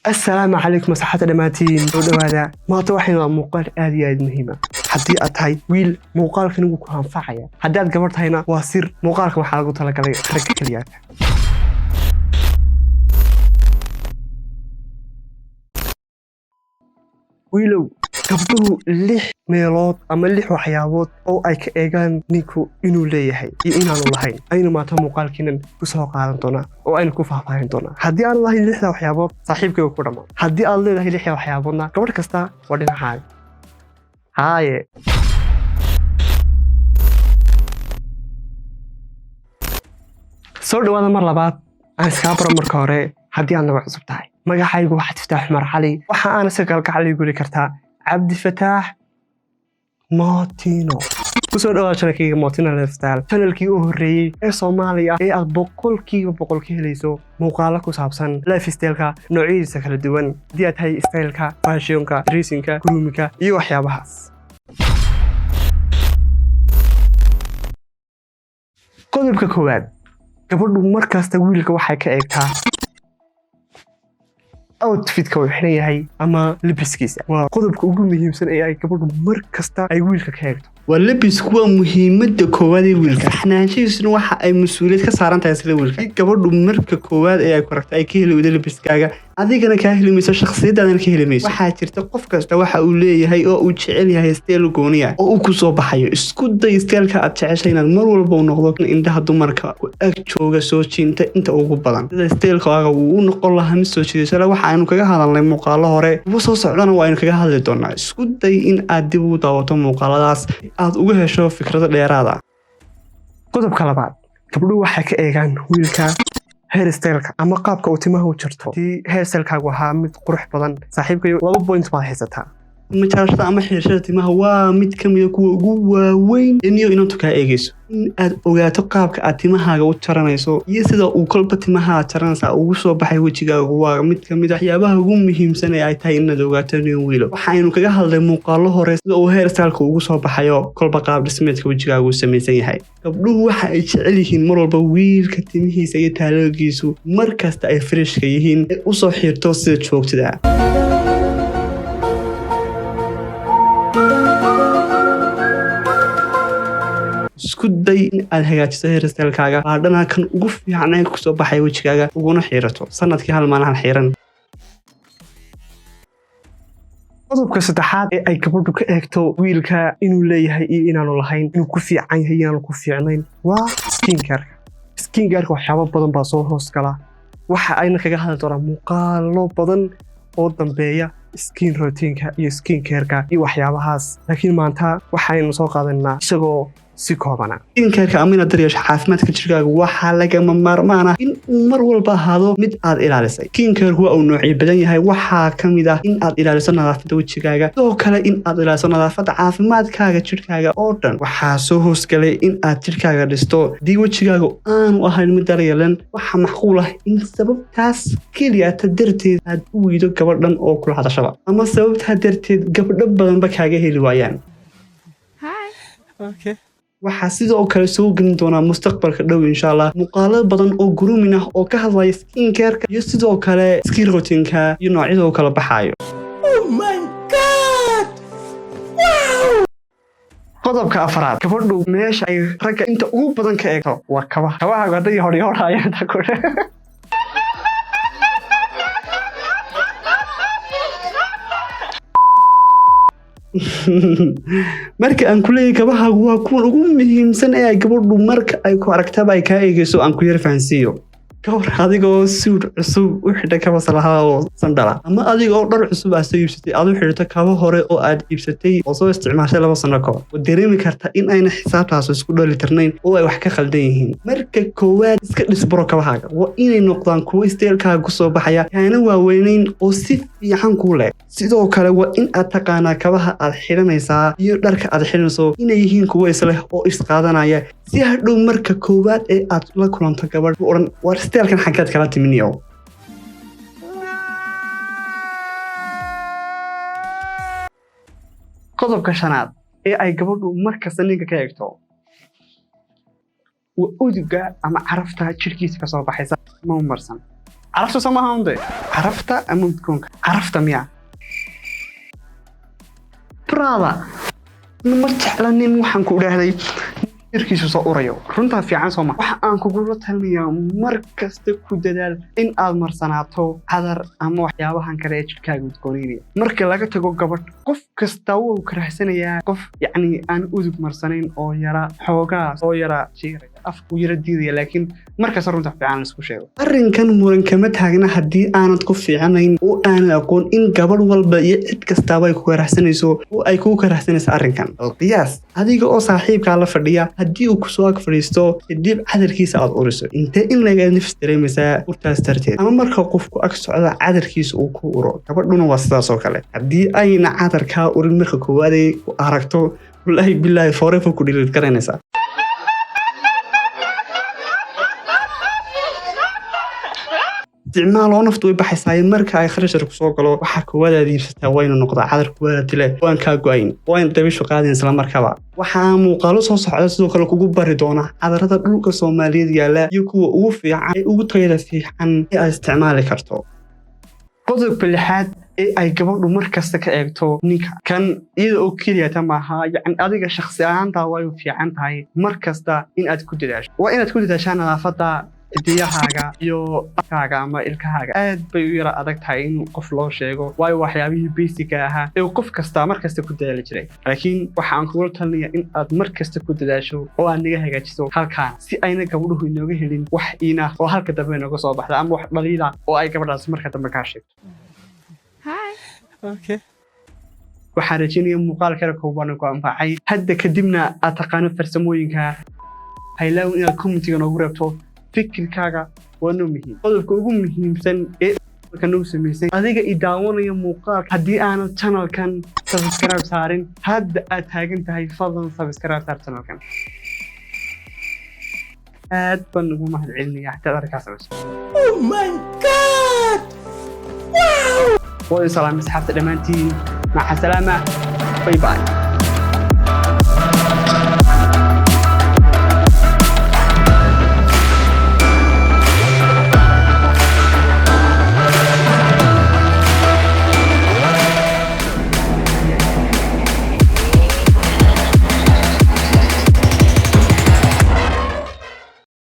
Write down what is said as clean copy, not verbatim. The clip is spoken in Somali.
السلام عليكم مساحة دماتين ودوادا ما توحين موقال آدي آد مهمة حدي أتهي ويل موقال كنوكو كوهان فاعية حدي أد قبرت هينا واسير موقالك محالقو تلك علي خرق كليات ويلو gabdhuhu 6 meelood ama 6 waxyaabood oo ay ka eegaan ninku inuu leeyahay iyo inaanu lahayn aynu maanta muuqaalkiinan ku soo qaadan doonaa oo aynu ku faahfaahin doonaa haddii aan lahayn 6 waxyaabood saaxiibkayga ku dhamaan haddii aad leedahay 6 waxyaaboodna gabadh kasta waa dhinacaaga haaye soo dhawaada mar labaad aan iska baro marka hore haddii aad naga cusub tahay magacaygu waxaad Fataax Umar Cali waxa aan si kalgacal guli kartaa عبد الفتاح موتينو kusoo dhawaad channelkayga Mootino Lifestyle channelkii u horeeyay ee Soomaaliya ee aad boqol ka helayso muuqaalo ku saabsan lifestyle-ka noocyadiisa kala duwan hadii aad tahay style-ka fashion-ka dressing-ka grooming-ka iyo waxyaabahaas qodobka koowaad gabadhu markasta wiilka waxay ka eegtaa outfit-ka uu xiran yahay ama labiskiisa waa qodobka ugu muhiimsan ee ay gabadhu markasta ay wiilka ka eegto واللبس هو مهمة كواد ويلك إحنا شيء سنو واحد أي مسؤولية كسران تيسير ويلك قبل مرك كواد أي كوركت أي كهل وده لبس كاجا هذيك أنا كهل ميس شخصية أنا كهل ميس واحد ترتقف كذا واحد أولي هاي أو تشعلي هاي ستيل وجونية أو كوسو بحيو اسكود ده ستيل كأتشعشين المر والبون نقضك إن ده هدو مركا أكتشوجا سوتشي أنت أوجو بدن ده ستيل كاجا ونقول لها مس سوتشي سلا واحد إنه كجا هذا اللي مقالة هراء وصوص عنا وين كجا هذا الدنيا اسكود ده إن أديبو طاوتهم مقالة aad uga hesho fikrado dheeraad ah qodobka labaad gabadhu waxay ka eegaan wiilka hairstyle-ka ama qaabka uu timaha u jarto tii hairstyle-kaagu ahaa mid qurux badan saaxiibkay 2 point baad haysataa majarashada ama xirashada timaha waa mid ka mid ah kuwa ugu waaweyn inuu ka eegayso in aad ogaato qaabka aad timahaaga u jaranayso iyo sida uu kolba timaha jaranaysa ugu soo baxay wajigaaga waa mid ka mid ah waxyaabaha ugu muhiimsan ee ay tahay inaad ogaato inuu wiilo waxaanu kaga hadlay muuqaalo hore sida uu hairstyle-ka ugu soo baxayo kolba qaab dhismeedka wajigaaga uu samaysan yahay gabdhuhu waxa ay jecel yihiin mar walba wiilka timihiisa iyo taaloogiisu markasta ay freshka yihiin u soo xirto sida joogtada isku day in aad hagaajiso hairstyle-kaaga baadhana kan ugu fiican ee ku soo baxay wajigaaga uguna xiirato sanadkii hal maalin xiiran qodobka saddexaad ee ay gabadhu ka eegto wiilka inuu leeyahay iyo inaanu lahayn inuu ku fiican yahay inaanu ku fiicnayn waa skincare waxyaabo badan baa soo hoos gala waxa ayna kaga hadli doonaa muuqaalo badan oo dambeeya skin routine-ka iyo skincare-ka iyo waxyaabahaas laakiin maanta waxaynu soo qaadanaa isagoo si koobana skincare-ka amina daryeesha caafimaadka jirkaaga waxa lagama maarmaan ah in uu mar walba ahaado mid aad ilaalisay skincare-ku waa uu noocyo badan yahay waxa kamid ah in aad ilaaliso nadaafadda wajigaaga sidoo kale in aad ilaaliso nadaafadda caafimaadkaaga jirkaaga oo dhan waxaa soo hoosgalay in aad jirkaaga dhisto dii wajigaaga aanu ahayn mid daryeelan waxa macquul ah in sababtaas keliya darteed aad u weydo gabadhan oo kula hadashaba ama sababtaa darteed gabdho badanba kaaga heli waayaan waxaa sidoo kale soo gelin doonaa mustaqbalka dhow insha Allah muuqaalo badan oo grooming ah oo ka hadlaya skincare-ka iyo sidoo kale skin routine-ka iyo noocyada kala baxayo oh my god wow qodobka afraad gabadhu meesha ay ragga inta ugu badan ka eegto waa kabaha haday horayaan ta ku marka aan kulay kabahaagu waa kuwa ugu muhiimsan ee ay gabadhu marka ay ku aragtaba ay ka eegayso aan ku yar fahansiyo gawar adigoo suud cusub u xidhay kaba salaha oo sandala ama adigoo dhar cusub aad soo iibsatay aad u xidhato kaba hore oo aad iibsatay oo soo isticmaashay 2 sano ka hor oo dareemi karta in ayna xisaabtaas isku dheelitirnayn oo ay wax ka khaldan yihiin marka koowaad iska dhisbaro kabahaaga waa inay noqdaan kuwa style-kaaga ku soo baxaya kaana waaweynayn oo si fiican ku leh sidoo kale waa in aad taqaanaa kabaha aad xidhanaysaa iyo dharka aad xidhanayso inay yihiin kuwa isleh oo isqaadanaya si hadhow marka koowaad ee aad la kulanto gabadh u oran war style-kan xaggaad kala timiniyo qodobka shanaad ee ay gabadhu markasta ninka ka eegto waa uduga ama carafta jirkiisa ka soo baxaysa ma marsan عرفت سماها عندي عرفت أمود كونك عرفت مياه برادا نمرت على نين وحن كودا هذي irkiisu soo urayo runta fiican soo ma waxa aan kugu la talinayaa markasta ku dadaal in aad marsanaato cadar ama waxyaabahan kale ee jidhkaaga udgoonaya marka laga tago gabadh qof kasta wuu karaahsanayaa qof yacni aan udug marsanayn oo yara xoogaa soo yara jiiraya afku yara diidaya laakiin markaas runta fiican la isku sheego arrinkan muran kama taagna haddii aanad ku fiicanayn oo aan aqoon in gabadh walba iyo cid kastaba ay ku karaahsanayso oo ay ku karaahsanayso arrinkan qiyaas adiga oo saaxiibka la fadhiya haddii uu ku soo ag fadhiisto dib cadarkiisa aad uriso intee in laga nafis dareemaysaa urtaas darteed ama marka qofku ag socda cadarkiisa uu ku uro gabadhuna waa sidaas oo kale haddii ayna cadarkaa urin marka koowaad ay ku aragto wallaahi billaahi forever ku dhiliid garanaysaa isticmaal oo naftu way baxaysaa marka ay kharashar ku soo galo waxa koowaad aad iibsataa wayna noqdaa cadar koowaad tile waan ka go'ayn waan dabisho qaadin isla markaba waxa muuqaalo soo socda sidoo kale kugu bari doona cadarada dhulka Soomaaliyeed yaala iyo kuwa ugu fiican ee ugu tayada fiican ee aad isticmaali karto qodobka lixaad ee ay gabadhu markasta ka eegto ninka kan iyada oo kaliya tamaha yacni adiga shakhsi ahaanta way fiican tahay markasta in aad ku dadaasho waa inaad ku dadaashaa nadaafada idiyahaaga iyo afkaaga ama ilkahaaga aad bay u yara adag tahay in qof loo sheego waayo waxyaabihii basic ahaa ee qof kasta markasta ku dadaali jiray laakiin waxa aan kugu talinayaa in aad markasta ku dadaasho oo aad naga hagaajiso halkaan si ayna gabadhu inooga helin wax iina oo halka dambe inooga soo baxda ama wax dhaliila oo ay gabadhaas marka dambe ka sheegto okay waxaan rajaynayaa muuqaal kale kooban oo anfacay hadda kadibna aad taqaano farsamooyinka haylaw inaad commentiga noogu reebto fikirkaaga waa muhiim qodobka ugu muhiimsan ee kan uu sameeyay adiga idaawanaya muuqaal haddii aanad channelkan subscribe saarin hadda aad taagan tahay fadlan subscribe saar channelkan aad baan ugu mahadcelinayaa xataa arkaas oh my god wow salaam asxaabta dhamaantiin maca salaama bye bye